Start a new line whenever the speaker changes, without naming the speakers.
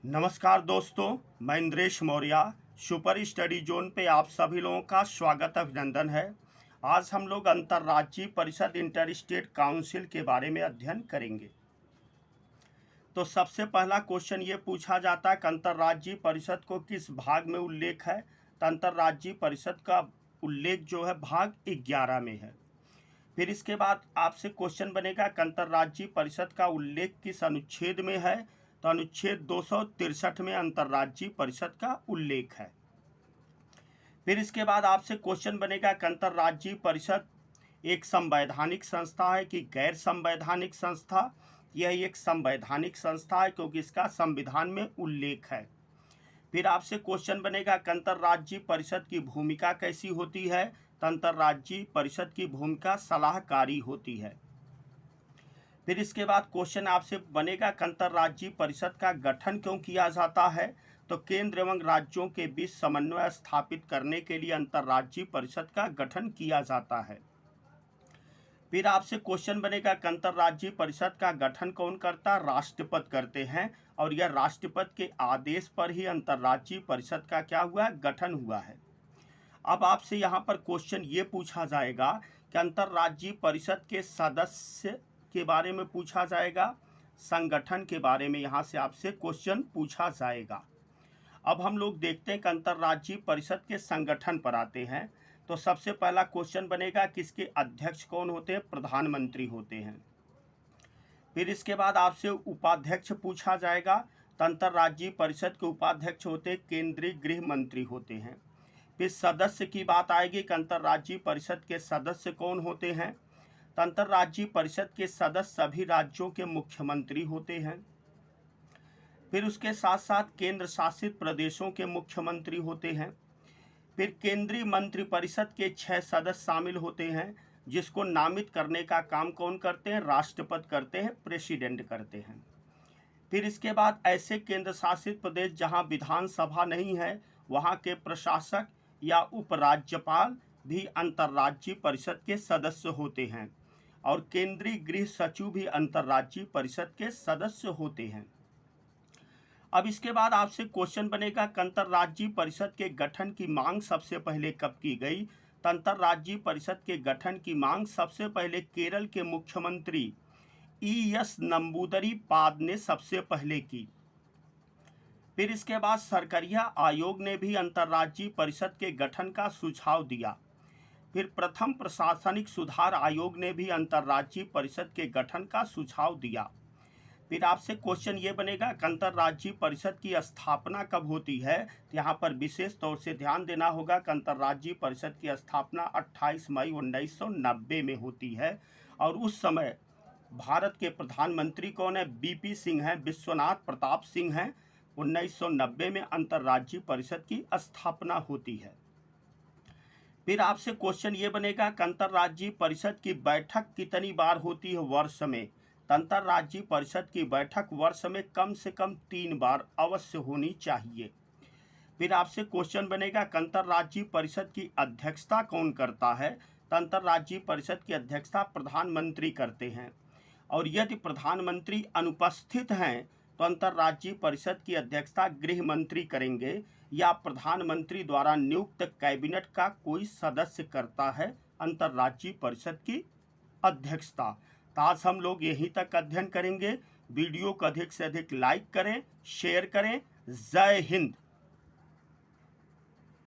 नमस्कार दोस्तों, मैं Indresh Maurya. Super study zone पे आप सभी लोगों का स्वागत अभिनंदन है। आज हम लोग अंतर्राज्यीय परिषद इंटर स्टेट काउंसिल के बारे में अध्ययन करेंगे। तो सबसे पहला क्वेश्चन ये पूछा जाता है कि अंतर्राज्यीय परिषद को किस भाग में उल्लेख है। तो अंतर्राज्यीय परिषद का उल्लेख जो है भाग 11 में है। फिर इसके बाद आपसे क्वेश्चन बनेगा कि अंतर्राज्यीय परिषद का उल्लेख किस अनुच्छेद में है। तो अनुच्छेद 263 में अंतर्राज्यीय परिषद का उल्लेख है। फिर इसके बाद आपसे क्वेश्चन बनेगा कि अंतर्राज्यीय परिषद एक संवैधानिक संस्था है कि गैर संवैधानिक संस्था। यह एक संवैधानिक संस्था है क्योंकि इसका संविधान में उल्लेख है। फिर आपसे क्वेश्चन बनेगा कि अंतर्राज्यीय परिषद की भूमिका कैसी होती है। तो अंतर्राज्यीय परिषद की भूमिका सलाहकारी होती है। फिर इसके बाद क्वेश्चन आपसे बनेगा कि अंतर्राज्यीय परिषद का गठन क्यों किया जाता है। तो केंद्र एवं राज्यों के बीच समन्वय स्थापित करने के लिए अंतर्राज्यीय परिषद का गठन किया जाता है। फिर आपसे क्वेश्चन बनेगा कि अंतर्राज्यीय परिषद का गठन कौन करता है। राष्ट्रपति करते हैं और यह राष्ट्रपति के आदेश पर ही अंतर्राज्यीय परिषद का क्या हुआ है, गठन हुआ है। अब आपसे यहाँ पर क्वेश्चन ये पूछा जाएगा कि अंतर्राज्यीय परिषद के सदस्य के बारे में पूछा जाएगा, संगठन के बारे में यहाँ से आपसे क्वेश्चन पूछा जाएगा। अब हम लोग देखते हैं कि अंतर्राज्यीय परिषद के संगठन पर आते हैं। तो सबसे पहला क्वेश्चन बनेगा कि इसके अध्यक्ष कौन होते हैं। प्रधानमंत्री होते हैं। फिर इसके बाद आपसे उपाध्यक्ष पूछा जाएगा। तो अंतर्राज्यीय परिषद के उपाध्यक्ष होते हैं केंद्रीय गृह मंत्री होते हैं। फिर सदस्य की बात आएगी कि अंतर्राज्यीय परिषद के सदस्य कौन होते हैं। तो अंतर्राज्यीय परिषद के सदस्य सभी राज्यों के मुख्यमंत्री होते हैं। फिर उसके साथ साथ केंद्र शासित प्रदेशों के मुख्यमंत्री होते हैं। फिर केंद्रीय मंत्रिपरिषद के 6 सदस्य शामिल होते हैं, जिसको नामित करने का काम कौन करते हैं। राष्ट्रपति करते हैं, प्रेसिडेंट करते हैं। फिर इसके बाद ऐसे केंद्र शासित प्रदेश जहां विधानसभा नहीं है, वहां के प्रशासक या उपराज्यपाल भी अंतर्राज्यीय परिषद के सदस्य होते हैं और केंद्रीय गृह सचिव भी अंतर्राज्यीय परिषद के सदस्य होते हैं। अब इसके बाद आपसे क्वेश्चन बनेगा कि अंतर्राज्यीय परिषद के गठन की मांग सबसे पहले कब की गई। तो अंतर्राज्यीय परिषद के गठन की मांग सबसे पहले केरल के मुख्यमंत्री ES नंबूदरीपाद ने सबसे पहले की। फिर इसके बाद सरकरिया आयोग ने भी अंतर्राज्यीय परिषद के गठन का सुझाव दिया। फिर प्रथम प्रशासनिक सुधार आयोग ने भी अंतर्राज्यीय परिषद के गठन का सुझाव दिया। फिर आपसे क्वेश्चन ये बनेगा कि अंतर्राज्यीय परिषद की स्थापना कब होती है। तो यहाँ पर विशेष तौर से ध्यान देना होगा कि अंतर्राज्यीय परिषद की स्थापना 28 मई 1990 में होती है और उस समय भारत के प्रधानमंत्री कौन है। BP सिंह हैं, विश्वनाथ प्रताप सिंह हैं। 1990 में अंतर्राज्यीय परिषद की स्थापना होती है। फिर आपसे क्वेश्चन ये बनेगा कि अंतर्राज्यीय परिषद की बैठक कितनी बार होती है वर्ष में। अंतर्राज्यीय परिषद की बैठक वर्ष में कम से कम 3 बार अवश्य होनी चाहिए। फिर आपसे क्वेश्चन बनेगा कि अंतर्राज्यीय परिषद की अध्यक्षता कौन करता है। तो अंतर्राज्यीय परिषद की अध्यक्षता प्रधानमंत्री करते हैं और यदि प्रधानमंत्री अनुपस्थित हैं तो अंतर्राज्यीय परिषद की अध्यक्षता गृह मंत्री करेंगे या प्रधानमंत्री द्वारा नियुक्त कैबिनेट का कोई सदस्य करता है अंतर्राज्यीय परिषद की अध्यक्षता। तो आज हम लोग यहीं तक अध्ययन करेंगे। वीडियो को अधिक से अधिक लाइक करें, शेयर करें। जय हिंद।